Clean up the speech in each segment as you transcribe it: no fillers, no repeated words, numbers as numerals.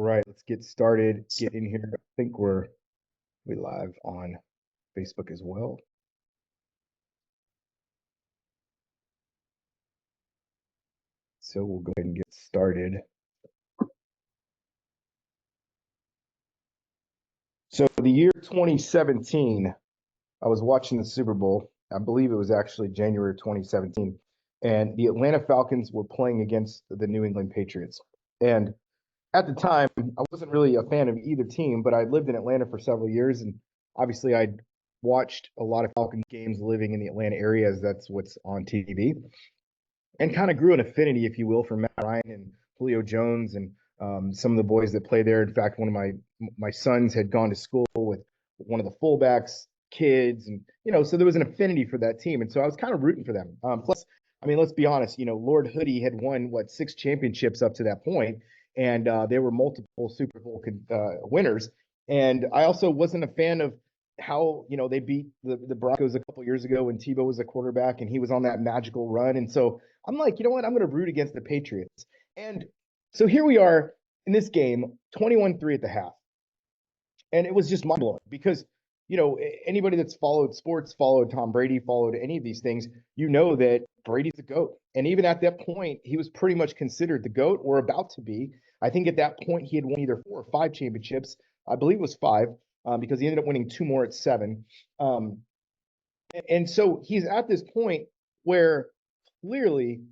right, let's get started. Get in here. I think we live on Facebook as well. So we'll go ahead and get started. So the year 2017, I was watching the Super Bowl. I believe it was actually January of 2017, and the Atlanta Falcons were playing against the New England Patriots. And at the time, I wasn't really a fan of either team, but I lived in Atlanta for several years, and obviously I'd watched a lot of Falcons games living in the Atlanta area, as that's what's on TV, and kind of grew an affinity, if you will, for Matt Ryan and Julio Jones and some of the boys that play there. In fact, one of my sons had gone to school with one of the fullbacks kids, and so there was an affinity for that team, and so I was kind of rooting for them. Plus, I mean, let's be honest, Lord Hoodie had won 6 championships up to that point, and there were multiple Super Bowl winners. And I also wasn't a fan of how they beat the Broncos a couple years ago when Tebow was a quarterback and he was on that magical run. And so I'm like, you know what? I'm going to root against the Patriots. And so here we are in this game, 21-3 at the half. And it was just mind blowing because, anybody that's followed sports, followed Tom Brady, followed any of these things, that Brady's the GOAT. And even at that point, he was pretty much considered the GOAT or about to be. I think at that point, he had won either 4 or 5 championships. I believe it was 5 because he ended up winning 2 more at 7. And so he's at this point where clearly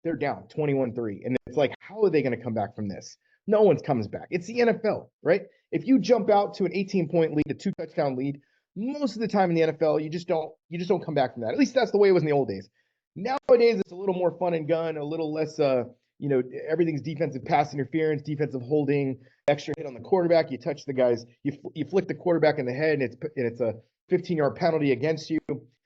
they're down 21-3. And it's like, how are they going to come back from this? No one's comes back. It's the NFL, right? If you jump out to an 18-point lead, a 2-touchdown lead, most of the time in the NFL, you just don't come back from that. At least that's the way it was in the old days. Nowadays, it's a little more fun and gun, a little less, everything's defensive pass interference, defensive holding, extra hit on the quarterback. You touch the guys, you flick the quarterback in the head, and it's a 15-yard penalty against you.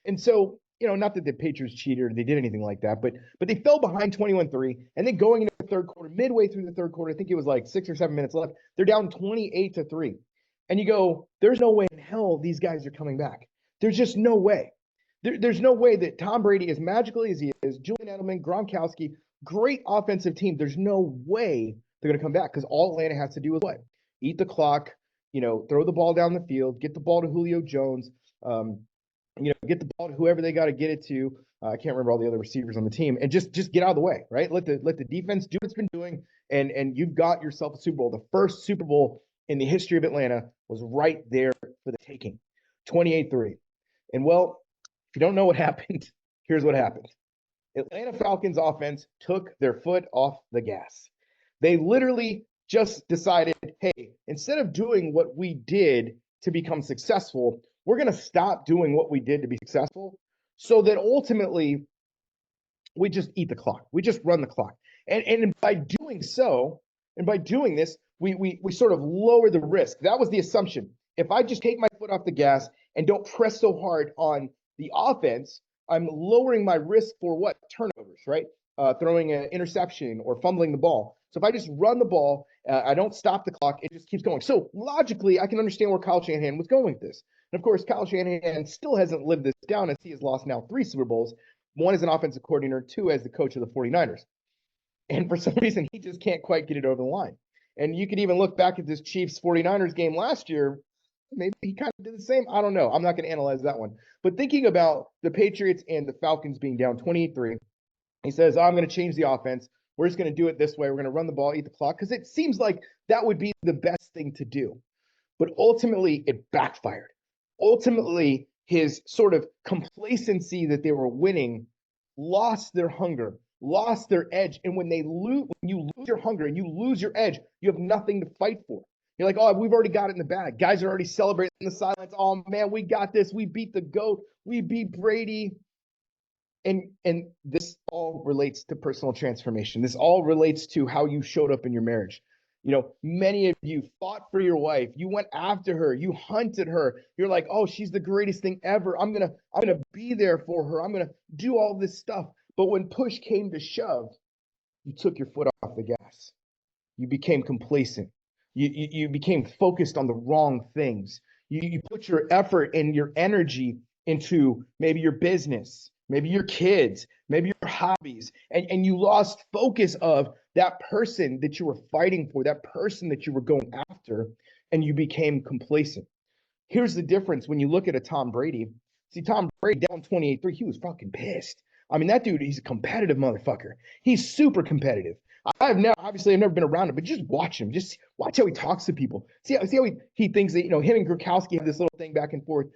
And so, not that the Patriots cheated or they did anything like that, but they fell behind 21-3, and then going into the third quarter, midway through the third quarter, I think it was like 6 or 7 minutes left, they're down 28-3. And you go, there's no way in hell these guys are coming back. There's just no way. There's no way that Tom Brady, as magically as he is, Julian Edelman, Gronkowski, great offensive team, there's no way they're going to come back because all Atlanta has to do is what? Eat the clock, throw the ball down the field, get the ball to Julio Jones, get the ball to whoever they got to get it to. I can't remember all the other receivers on the team, and just get out of the way, right? Let the defense do what it's been doing, and you've got yourself a Super Bowl. The first Super Bowl in the history of Atlanta was right there for the taking, 28-3. And well, if you don't know what happened, here's what happened. Atlanta Falcons offense took their foot off the gas. They literally just decided, hey, instead of doing what we did to become successful, we're going to stop doing what we did to be successful so that ultimately we just eat the clock. We just run the clock. And by doing so, and by doing this, we sort of lower the risk. That was the assumption. If I just take my foot off the gas and don't press so hard on the offense, I'm lowering my risk for what? Turnovers, right? Throwing an interception or fumbling the ball. So if I just run the ball, I don't stop the clock, it just keeps going. So logically, I can understand where Kyle Shanahan was going with this. And of course, Kyle Shanahan still hasn't lived this down as he has lost now 3 Super Bowls, 1 as an offensive coordinator, 2 as the coach of the 49ers. And for some reason, he just can't quite get it over the line. And you could even look back at this Chiefs 49ers game last year. Maybe he kind of did the same. I don't know. I'm not going to analyze that one. But thinking about the Patriots and the Falcons being down 28-3, he says, I'm going to change the offense. We're just going to do it this way. We're going to run the ball, eat the clock, because it seems like that would be the best thing to do. But ultimately, it backfired. Ultimately, his sort of complacency that they were winning lost their hunger, lost their edge. And when you lose your hunger and you lose your edge, you have nothing to fight for. You're like, oh, we've already got it in the bag. Guys are already celebrating in the sidelines. Oh, man, we got this. We beat the GOAT. We beat Brady. And this all relates to personal transformation. This all relates to how you showed up in your marriage. Many of you fought for your wife. You went after her. You hunted her. You're like, oh, she's the greatest thing ever. I'm gonna be there for her. I'm gonna do all this stuff. But when push came to shove, you took your foot off the gas. You became complacent. You became focused on the wrong things. You put your effort and your energy into maybe your business, maybe your kids, maybe your hobbies, and you lost focus of that person that you were fighting for, that person that you were going after, and you became complacent. Here's the difference when you look at a Tom Brady. See, Tom Brady down 28-3, he was fucking pissed. I mean, that dude, he's a competitive motherfucker. He's super competitive. I've never been around him, but just watch him. Just watch how he talks to people. See how he thinks that, him and Gronkowski have this little thing back and forth,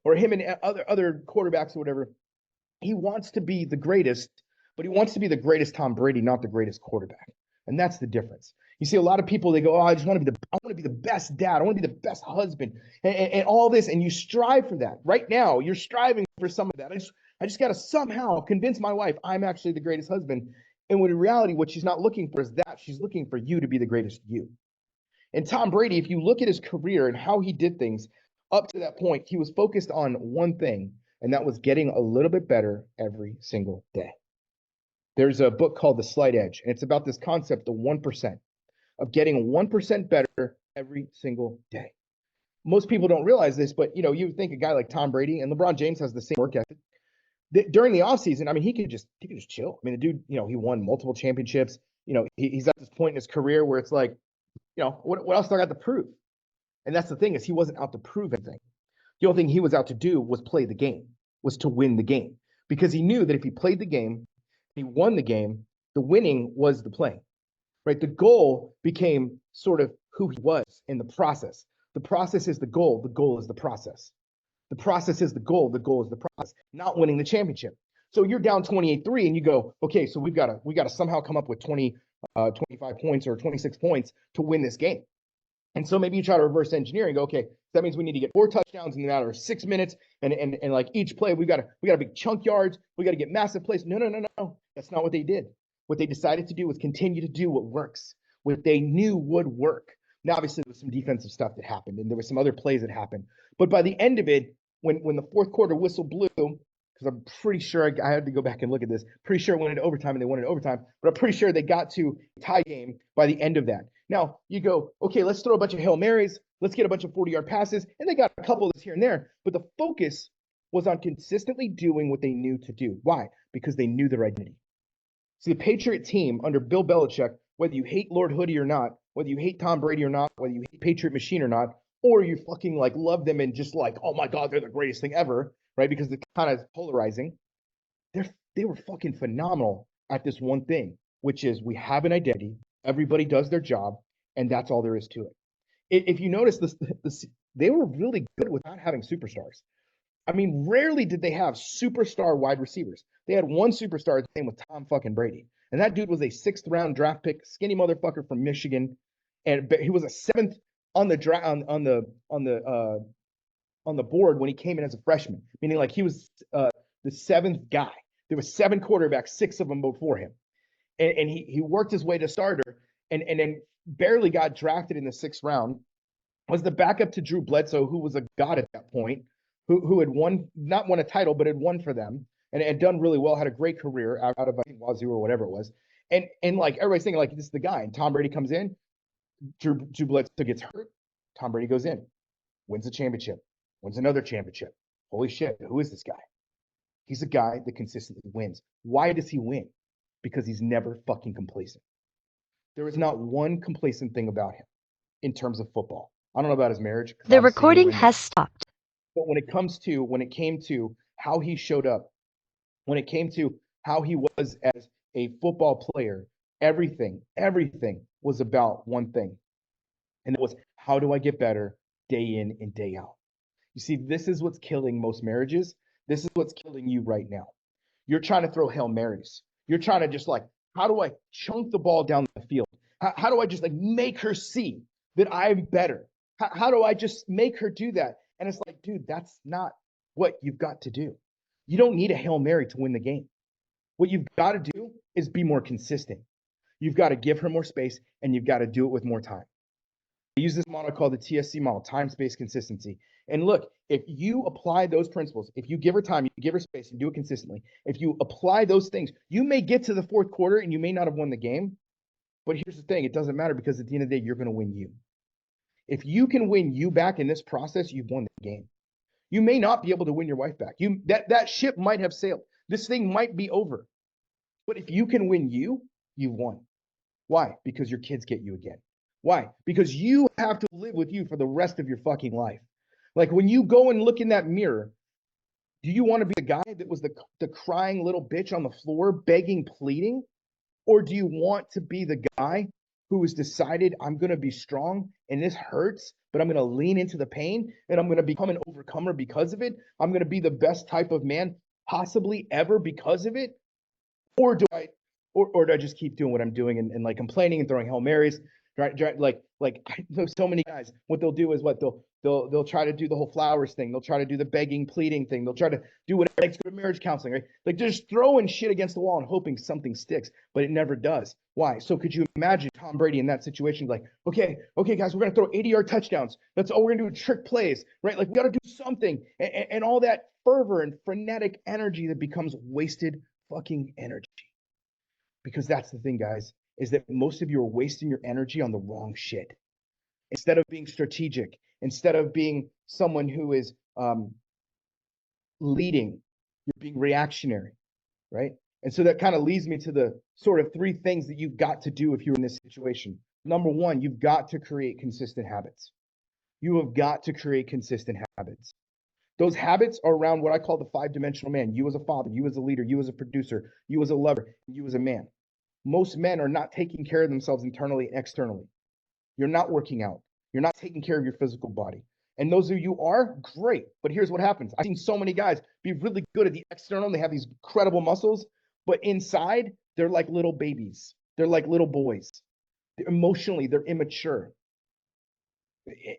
or him and other quarterbacks or whatever. He wants to be the greatest, but he wants to be the greatest Tom Brady, not the greatest quarterback. And that's the difference. You see a lot of people, they go, oh, I want to be the best dad. I want to be the best husband and all this. And you strive for that. Right now, you're striving for some of that. I just got to somehow convince my wife I'm actually the greatest husband. And when in reality, what she's not looking for is that. She's looking for you to be the greatest you. And Tom Brady, if you look at his career and how he did things up to that point, he was focused on one thing, and that was getting a little bit better every single day. There's a book called The Slight Edge, and it's about this concept of 1%, of getting 1% better every single day. Most people don't realize this, but you think a guy like Tom Brady and LeBron James has the same work ethic. During the offseason, I mean, he could just chill. I mean, the dude, he won multiple championships. He's at this point in his career where it's like, what else do I got to prove? And that's the thing, is he wasn't out to prove anything. The only thing he was out to do was play the game, was to win the game. Because he knew that if he played the game, he won the game, the winning was the playing, right? The goal became sort of who he was in the process. The process is the goal is the process. The process is the goal is the process, not winning the championship. So you're down 28-3 and you go, okay, so we got to somehow come up with 25 points or 26 points to win this game. And so maybe you try to reverse engineer and go, okay, that means we need to get 4 touchdowns in the matter of 6 minutes. And like each play, we got big chunk yards. We got to get massive plays. No. That's not what they did. What they decided to do was continue to do what works, what they knew would work. Now, obviously, there was some defensive stuff that happened, and there were some other plays that happened. But by the end of it, when the fourth quarter whistle blew, because I'm pretty sure I had to go back and look at this, pretty sure it went into overtime and they won in overtime, but I'm pretty sure they got to a tie game by the end of that. Now, you go, okay, let's throw a bunch of Hail Marys, let's get a bunch of 40-yard passes, and they got a couple of this here and there, but the focus was on consistently doing what they knew to do. Why? Because they knew their identity. See, the Patriot team under Bill Belichick, whether you hate Lord Hoodie or not, whether you hate Tom Brady or not, whether you hate Patriot Machine or not, or you fucking like love them and just like, oh my God, they're the greatest thing ever, right? Because they're kind of polarizing. They were fucking phenomenal at this one thing, which is we have an identity. Everybody does their job, and that's all there is to it. If you notice this, they were really good without having superstars. I mean, rarely did they have superstar wide receivers. They had one superstar, his name was Tom fucking Brady. And that dude was a 6th round draft pick, skinny motherfucker from Michigan. And he was a 7th on the board when he came in as a freshman, meaning like he was the 7th guy. There were 7 quarterbacks, 6 of them before him. And he worked his way to starter and then barely got drafted in the 6th round, was the backup to Drew Bledsoe, who was a god at that point, who had not won a title, but had won for them and had done really well, had a great career out of, I think, Wazoo or whatever it was. And like everybody's thinking, like, this is the guy. And Tom Brady comes in, Drew Bledsoe gets hurt, Tom Brady goes in, wins a championship, wins another championship. Holy shit, who is this guy? He's a guy that consistently wins. Why does he win? Because he's never fucking complacent. There is not one complacent thing about him in terms of football. I don't know about his marriage. The recording has stopped. But when it came to how he showed up, when it came to how he was as a football player, everything was about one thing. And it was, how do I get better day in and day out? You see, this is what's killing most marriages. This is what's killing you right now. You're trying to throw Hail Marys. You're trying to just like, how do I chunk the ball down the field? How do I just like make her see that I'm better? How do I just make her do that? And it's like, dude, that's not what you've got to do. You don't need a Hail Mary to win the game. What you've got to do is be more consistent. You've got to give her more space, and you've got to do it with more time. I use this model called the TSC model, time, space, consistency. And look, if you apply those principles, if you give her time, you give her space, and do it consistently, if you apply those things, you may get to the 4th quarter and you may not have won the game. But here's the thing, it doesn't matter, because at the end of the day, you're going to win you. If you can win you back in this process, you've won the game. You may not be able to win your wife back. That ship might have sailed. This thing might be over. But if you can win you, you've won. Why? Because your kids get you again. Why? Because you have to live with you for the rest of your fucking life. Like when you go and look in that mirror, do you want to be the guy that was the crying little bitch on the floor, begging, pleading? Or do you want to be the guy who has decided I'm going to be strong and this hurts, but I'm going to lean into the pain and I'm going to become an overcomer because of it? I'm going to be the best type of man possibly ever because of it? Or do I or do I just keep doing what I'm doing and like complaining and throwing Hail Marys? Right, like I know so many guys, what they'll do is what they'll try to do the whole flowers thing. They'll try to do the begging, pleading thing. They'll try to do whatever it takes to go to marriage counseling, right? Like they're just throwing shit against the wall and hoping something sticks, but it never does. Why? So could you imagine Tom Brady in that situation? Like, okay, guys, we're gonna throw 80-yard touchdowns. That's all we're gonna do, trick plays, right? Like we gotta do something, and all that fervor and frenetic energy that becomes wasted fucking energy. Because that's the thing, guys, is that most of you are wasting your energy on the wrong shit. Instead of being strategic, instead of being someone who is leading, you're being reactionary, right? And so that kind of leads me to the sort of three things that you've got to do if you're in this situation. Number one, you've got to create consistent habits. You have got to create consistent habits. Those habits are around what I call the five-dimensional man. You as a father, you as a leader, you as a producer, you as a lover, you as a man. Most men are not taking care of themselves internally and externally. You're not working out. You're not taking care of your physical body. And those of you are great. But here's what happens. I've seen so many guys be really good at the external. They have these incredible muscles, but inside, they're like little babies. They're like little boys. Emotionally, they're immature.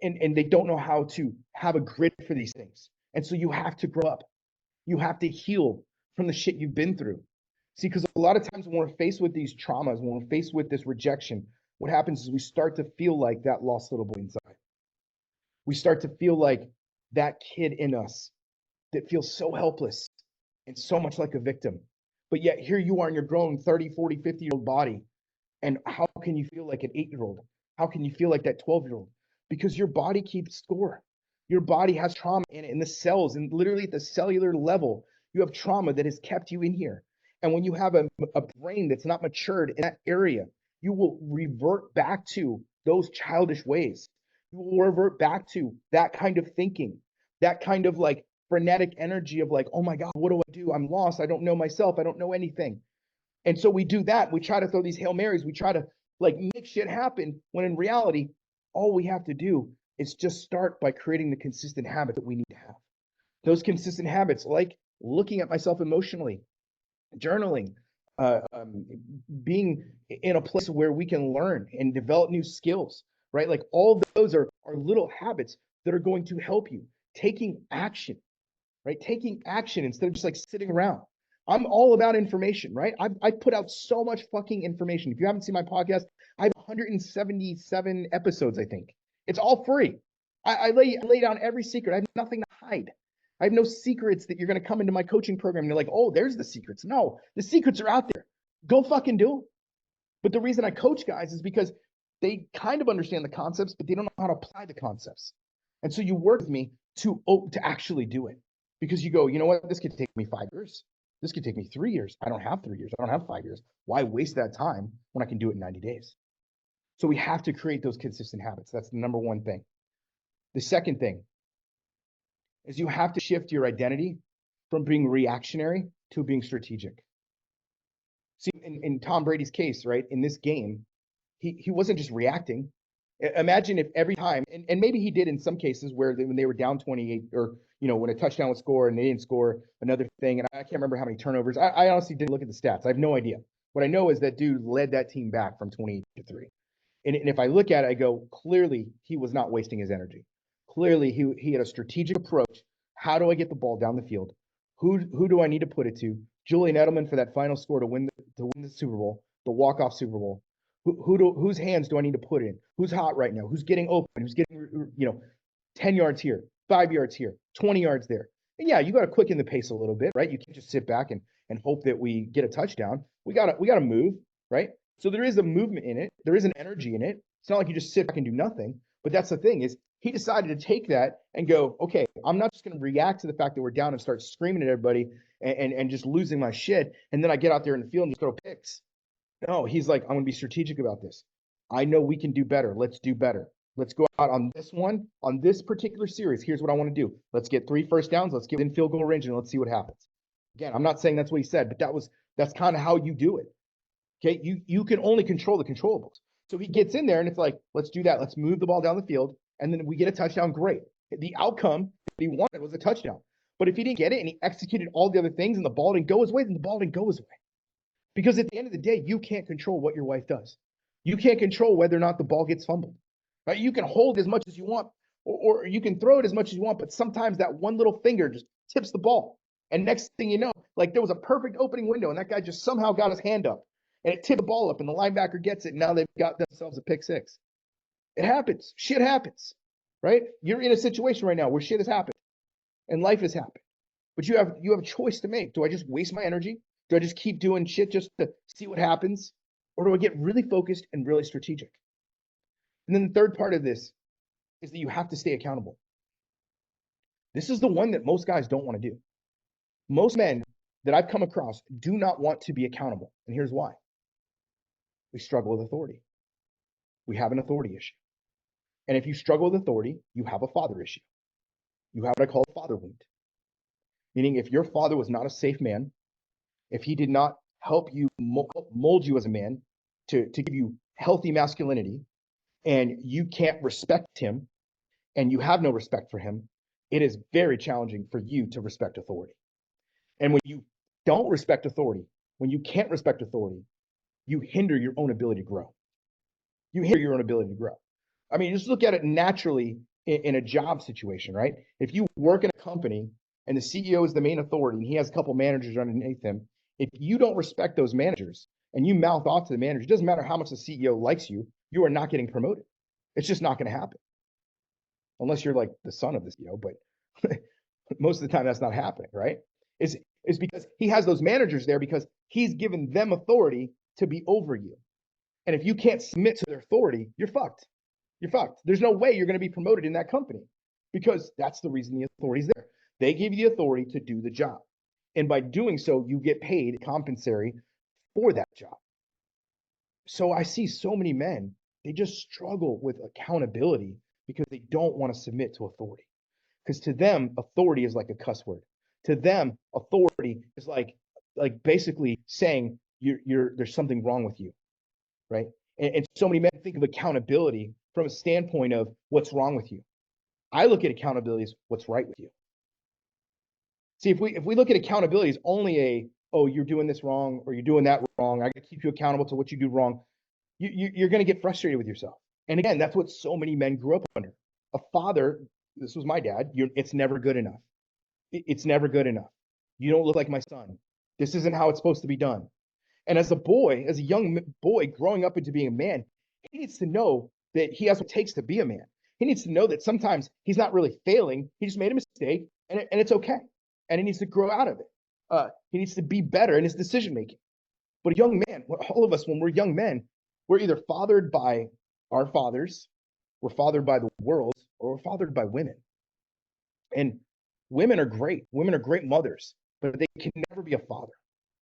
And they don't know how to have a grit for these things. And so you have to grow up. You have to heal from the shit you've been through. See, because a lot of times when we're faced with these traumas, when we're faced with this rejection, what happens is we start to feel like that lost little boy inside. We start to feel like that kid in us that feels so helpless and so much like a victim. But yet here you are in your grown 30, 40, 50-year-old body. And how can you feel like an 8-year-old? How can you feel like that 12-year-old? Because your body keeps score. Your body has trauma in it, in the cells, and literally at the cellular level, you have trauma that has kept you in here. And when you have a brain that's not matured in that area, you will revert back to those childish ways. You will revert back to that kind of thinking, that kind of like frenetic energy of like, oh my God, what do I do? I'm lost. I don't know myself. I don't know anything. And so we do that. We try to throw these Hail Marys. We try to like make shit happen when in reality, all we have to do is just start by creating the consistent habit that we need to have. Those consistent habits, like looking at myself emotionally, journaling, uh, um, being in a place where we can learn and develop new skills, right? Like all those are little habits that are going to help you. Taking action, right? Taking action instead of just like sitting around. I'm all about information, right? I put out so much fucking information. If you haven't seen my podcast, I have 177 episodes, I think. It's all free. I lay down every secret. I have nothing to hide. I have no secrets that you're going to come into my coaching program and you're like, oh, there's the secrets. No, the secrets are out there. Go fucking do them. But the reason I coach guys is because they kind of understand the concepts, but they don't know how to apply the concepts. And so you work with me to actually do it. Because you go, you know what? This could take me 5 years. This could take me 3 years. I don't have 3 years. I don't have 5 years. Why waste that time when I can do it in 90 days? So we have to create those consistent habits. That's the number one thing. The second thing is you have to shift your identity from being reactionary to being strategic. See, in Tom Brady's case, right, in this game, he wasn't just reacting. Imagine if every time, and maybe he did in some cases where when they were down 28 or, when a touchdown was scored and they didn't score another thing. And I can't remember how many turnovers. I honestly didn't look at the stats. I have no idea. What I know is that dude led that team back from 28-3. And if I look at it, I go, clearly he was not wasting his energy. Clearly he had a strategic approach. How do I get the ball down the field? Who do I need to put it to? Julian Edelman for that final score to win the Super Bowl, the walk-off Super Bowl. Whose hands do I need to put in? Who's hot right now? Who's getting open? Who's getting 10 yards here, 5 yards here, 20 yards there? And yeah, you got to quicken the pace a little bit, right? You can't just sit back and hope that we get a touchdown. We gotta move, right? So there is a movement in it. There is an energy in it. It's not like you just sit back and do nothing. But that's the thing is he decided to take that and go, okay, I'm not just going to react to the fact that we're down and start screaming at everybody and just losing my shit. And then I get out there in the field and just throw picks. No, he's like, I'm going to be strategic about this. I know we can do better. Let's do better. Let's go out on this one, on this particular series. Here's what I want to do. Let's get 3 first downs. Let's get in field goal range and let's see what happens. Again, I'm not saying that's what he said, but that's kind of how you do it. Okay. You can only control the controllables. So he gets in there and it's like, let's do that. Let's move the ball down the field. And then we get a touchdown. Great. The outcome that he wanted was a touchdown. But if he didn't get it and he executed all the other things and the ball didn't go his way, then the ball didn't go his way. Because at the end of the day, you can't control what your wife does. You can't control whether or not the ball gets fumbled. Right? You can hold as much as you want, or you can throw it as much as you want, but sometimes that one little finger just tips the ball. And next thing you know, like there was a perfect opening window, and that guy just somehow got his hand up, and it tipped the ball up, and the linebacker gets it, and now they've got themselves a pick six. It happens. Shit happens. Right? You're in a situation right now where shit has happened, and life has happened. But you have a choice to make. Do I just waste my energy? Do I just keep doing shit just to see what happens? Or do I get really focused and really strategic? And then the third part of this is that you have to stay accountable. This is the one that most guys don't want to do. Most men that I've come across do not want to be accountable. And here's why. We struggle with authority. We have an authority issue. And if you struggle with authority, you have a father issue. You have what I call a father wound. Meaning if your father was not a safe man, if he did not help you mold you as a man to give you healthy masculinity, and you can't respect him and you have no respect for him, it is very challenging for you to respect authority. And when you don't respect authority, when you can't respect authority, you hinder your own ability to grow. You hinder your own ability to grow. I mean, just look at it naturally in a job situation, right? If you work in a company and the CEO is the main authority and he has a couple managers underneath him, if you don't respect those managers and you mouth off to the manager, it doesn't matter how much the CEO likes you, you are not getting promoted. It's just not going to happen unless you're like the son of the CEO. But most of the time, that's not happening, right? Is because he has those managers there because he's given them authority to be over you. And if you can't submit to their authority, you're fucked. You're fucked. There's no way you're going to be promoted in that company because that's the reason the authority's there. They give you the authority to do the job. And by doing so, you get paid compensatory for that job. So I see so many men, they just struggle with accountability because they don't want to submit to authority. Because to them, authority is like a cuss word. To them, authority is like basically saying there's something wrong with you, right? And so many men think of accountability from a standpoint of what's wrong with you. I look at accountability as what's right with you. See, if we look at accountability as only oh, you're doing this wrong or you're doing that wrong, I got to keep you accountable to what you do wrong, you're going to get frustrated with yourself. And again, that's what so many men grew up under. A father, this was my dad, it's never good enough. It's never good enough. You don't look like my son. This isn't how it's supposed to be done. And as a young boy growing up into being a man, he needs to know that he has what it takes to be a man. He needs to know that sometimes he's not really failing. He just made a mistake and it's okay. And he needs to grow out of it. He needs to be better in his decision making. But a young man, all of us, when we're young men, we're either fathered by our fathers, we're fathered by the world, or we're fathered by women. And women are great. Women are great mothers, but they can never be a father.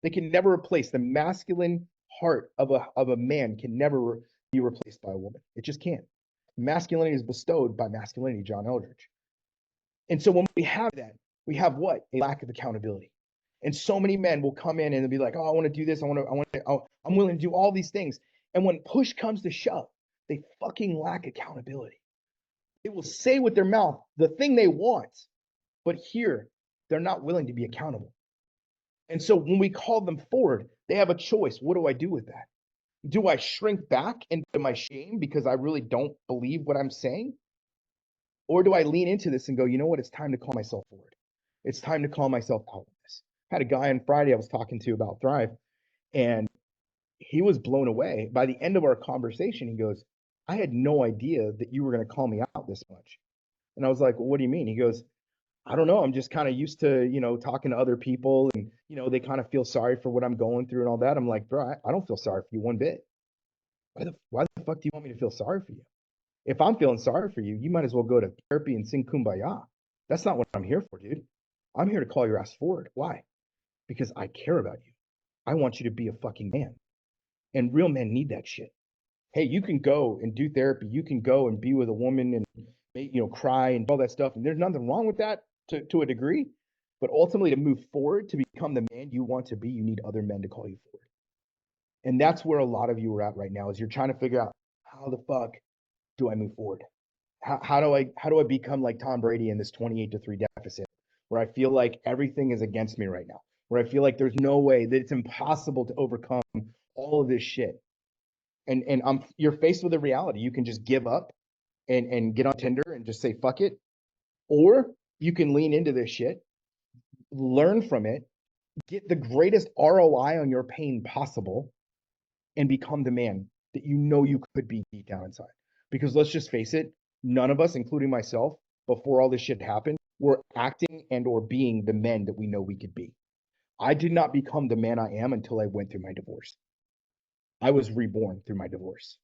They can never replace the masculine heart of a man can never be replaced by a woman. It just can't. Masculinity is bestowed by masculinity, John Eldridge. And so when we have that, we have what? A lack of accountability. And so many men will come in and they'll be like, "Oh, I want to do this. I'm willing to do all these things." And when push comes to shove, they fucking lack accountability. They will say with their mouth the thing they want, but here they're not willing to be accountable. And so when we call them forward, they have a choice. What do I do with that? Do I shrink back into my shame because I really don't believe what I'm saying? Or do I lean into this and go, you know what? It's time to call myself forward. It's time to call myself out of this. I had a guy on Friday I was talking to about Thrive, and he was blown away. By the end of our conversation, he goes, I had no idea that you were going to call me out this much. And I was like, well, what do you mean? He goes, I don't know. I'm just kind of used to, talking to other people and, they kind of feel sorry for what I'm going through and all that. I'm like, bro, I don't feel sorry for you one bit. Why the fuck do you want me to feel sorry for you? If I'm feeling sorry for you, you might as well go to therapy and sing Kumbaya. That's not what I'm here for, dude. I'm here to call your ass forward. Why? Because I care about you. I want you to be a fucking man. And real men need that shit. Hey, you can go and do therapy. You can go and be with a woman and cry and all that stuff. And there's nothing wrong with that to a degree. But ultimately, to move forward, to become the man you want to be, you need other men to call you forward. And that's where a lot of you are at right now, is you're trying to figure out, how the fuck do I move forward? How do I become like Tom Brady in this 28-3 deficit, where I feel like everything is against me right now, where I feel like there's no way, that it's impossible to overcome all of this shit. And you're faced with a reality. You can just give up and get on Tinder and just say fuck it, or you can lean into this shit, learn from it, get the greatest ROI on your pain possible, and become the man that you know you could be deep down inside. Because let's just face it, none of us, including myself, before all this shit happened, were acting and or being the men that we know we could be. I did not become the man I am until I went through my divorce. I was reborn through my divorce.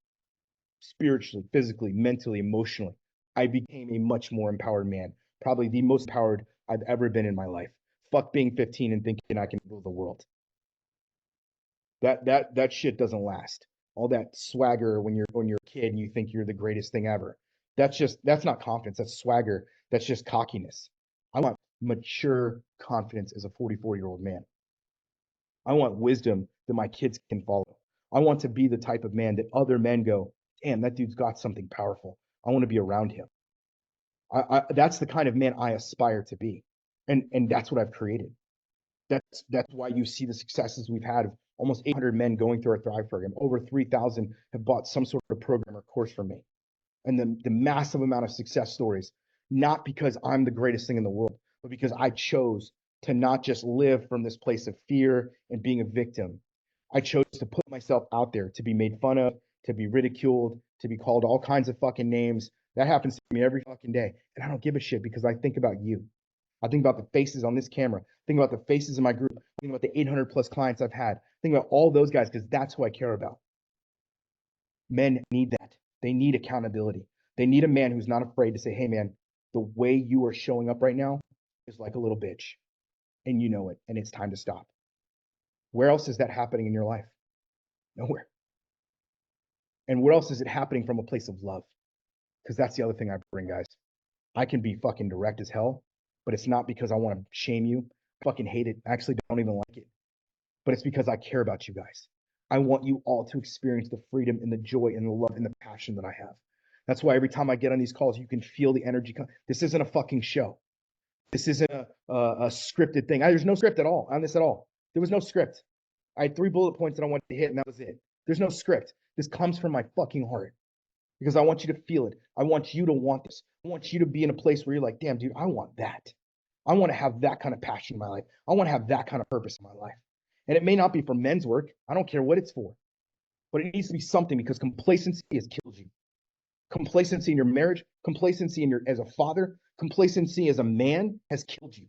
Spiritually, physically, mentally, emotionally. I became a much more empowered man, probably the most empowered I've ever been in my life. Fuck being 15 and thinking I can rule the world. That shit doesn't last. All that swagger when you're a kid and you think you're the greatest thing ever. That's not confidence. That's swagger. That's just cockiness. I want mature confidence as a 44-year-old man. I want wisdom that my kids can follow. I want to be the type of man that other men go, damn, that dude's got something powerful. I want to be around him. That's the kind of man I aspire to be. And that's what I've created. That's why you see the successes we've had of almost 800 men going through our Thrive program. Over 3,000 have bought some sort of program or course from me. And the massive amount of success stories, not because I'm the greatest thing in the world, but because I chose to not just live from this place of fear and being a victim. I chose to put myself out there, to be made fun of, to be ridiculed, to be called all kinds of fucking names. That happens to me every fucking day. And I don't give a shit, because I think about you. I think about the faces on this camera. Think about the faces in my group. Think about the 800 plus clients I've had. Think about all those guys, because that's who I care about. Men need that. They need accountability. They need a man who's not afraid to say, hey, man, the way you are showing up right now is like a little bitch. And you know it. And it's time to stop. Where else is that happening in your life? Nowhere. And where else is it happening from a place of love? Because that's the other thing I bring, guys. I can be fucking direct as hell, but it's not because I want to shame you. I fucking hate it. I actually don't even like it. But it's because I care about you guys. I want you all to experience the freedom and the joy and the love and the passion that I have. That's why every time I get on these calls, you can feel the energy. This isn't a fucking show. This isn't a scripted thing. There's no script at all on this at all. There was no script. I had 3 bullet points that I wanted to hit, and that was it. There's no script. This comes from my fucking heart, because I want you to feel it. I want you to want this. I want you to be in a place where you're like, damn, dude, I want that. I want to have that kind of passion in my life. I want to have that kind of purpose in my life. And it may not be for men's work. I don't care what it's for, but it needs to be something, because complacency has killed you. Complacency in your marriage, complacency in your as a father, complacency as a man has killed you.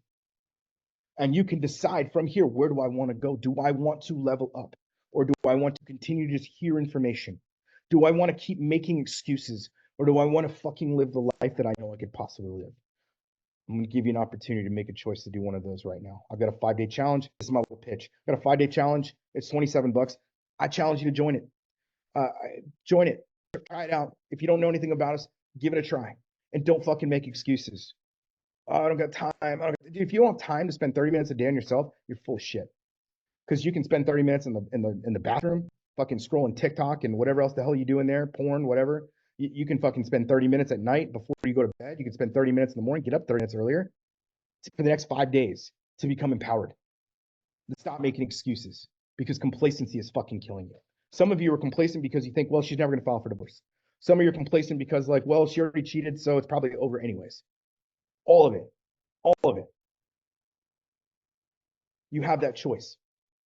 And you can decide from here, where do I want to go? Do I want to level up, or do I want to continue to just hear information? Do I want to keep making excuses, or do I want to fucking live the life that I know I could possibly live? I'm going to give you an opportunity to make a choice to do one of those right now. I've got a 5-day challenge. This is my little pitch. I've got a 5-day challenge. It's $27. I challenge you to join it. Join it. Try it out. If you don't know anything about us, give it a try. And don't fucking make excuses. Oh, I don't got time. If you don't have time to spend 30 minutes a day on yourself, you're full of shit. Because you can spend 30 minutes in the bathroom, fucking scrolling TikTok and whatever else the hell you do in there, porn, whatever. You can fucking spend 30 minutes at night before you go to bed. You can spend 30 minutes in the morning, get up 30 minutes earlier for the next 5 days to become empowered. Stop making excuses, because complacency is fucking killing you. Some of you are complacent because you think, well, she's never going to file for divorce. Some of you are complacent because, like, well, she already cheated, so it's probably over anyways. All of it. All of it. You have that choice.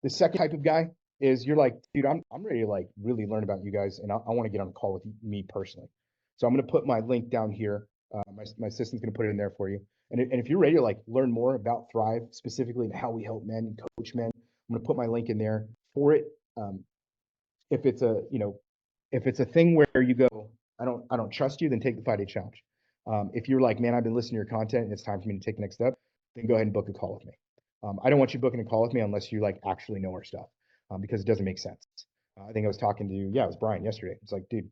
The second type of guy is, you're like, dude, I'm ready to like really learn about you guys, and I want to get on a call with me personally. So I'm going to put my link down here. My assistant's going to put it in there for you. And if you're ready to like learn more about Thrive, specifically and how we help men and coach men, I'm going to put my link in there for it. If it's a thing where you go, I don't trust you, then take the 5-day challenge. If you're like, man, I've been listening to your content and it's time for me to take the next step, then go ahead and book a call with me. I don't want you booking a call with me unless you like actually know our stuff, because it doesn't make sense. I think I was talking to, yeah, it was Brian yesterday. It's like, dude,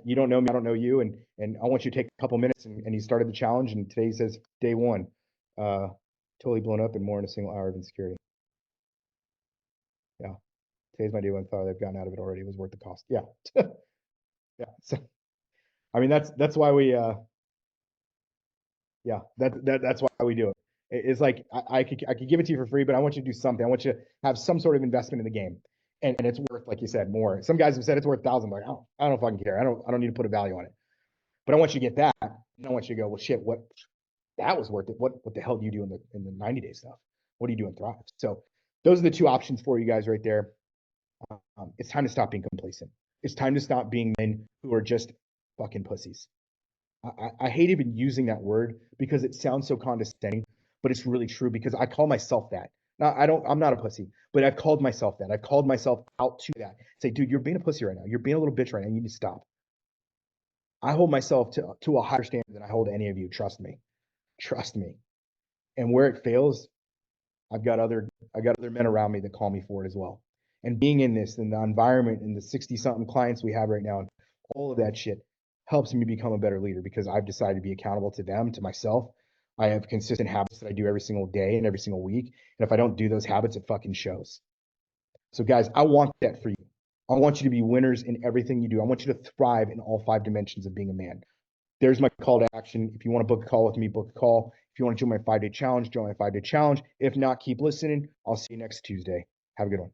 you don't know me, I don't know you, and I want you to take a couple minutes. And he started the challenge, and today he says day one, uh, totally blown up and more in a single hour of insecurity. Yeah, today's my day one. Thought I've gotten out of it already. It was worth the cost. Yeah, yeah. So I mean, that's why we, yeah, that's why we do it. It's like I could give it to you for free, but I want you to do something. I want you to have some sort of investment in the game, and it's worth, like you said, more. Some guys have said it's worth thousands. Like, I don't fucking care. I don't need to put a value on it. But I want you to get that. And I want you to go, well, shit, what that was worth it. What the hell do you do in the 90-day stuff? What do you do in Thrive? So those are the two options for you guys right there. It's time to stop being complacent. It's time to stop being men who are just fucking pussies. I hate even using that word because it sounds so condescending, but it's really true because I call myself that. Now, I'm not a pussy, but I've called myself that. I've called myself out to that. Say, dude, you're being a pussy right now. You're being a little bitch right now. You need to stop. I hold myself to a higher standard than I hold any of you. Trust me. Trust me. And where it fails, I got other men around me that call me for it as well. And being in this, in the environment, and the 60 something clients we have right now, and all of that shit helps me become a better leader because I've decided to be accountable to them, to myself. I have consistent habits that I do every single day and every single week. And if I don't do those habits, it fucking shows. So guys, I want that for you. I want you to be winners in everything you do. I want you to thrive in all 5 dimensions of being a man. There's my call to action. If you want to book a call with me, book a call. If you want to join my 5-day challenge, join my 5-day challenge. If not, keep listening. I'll see you next Tuesday. Have a good one.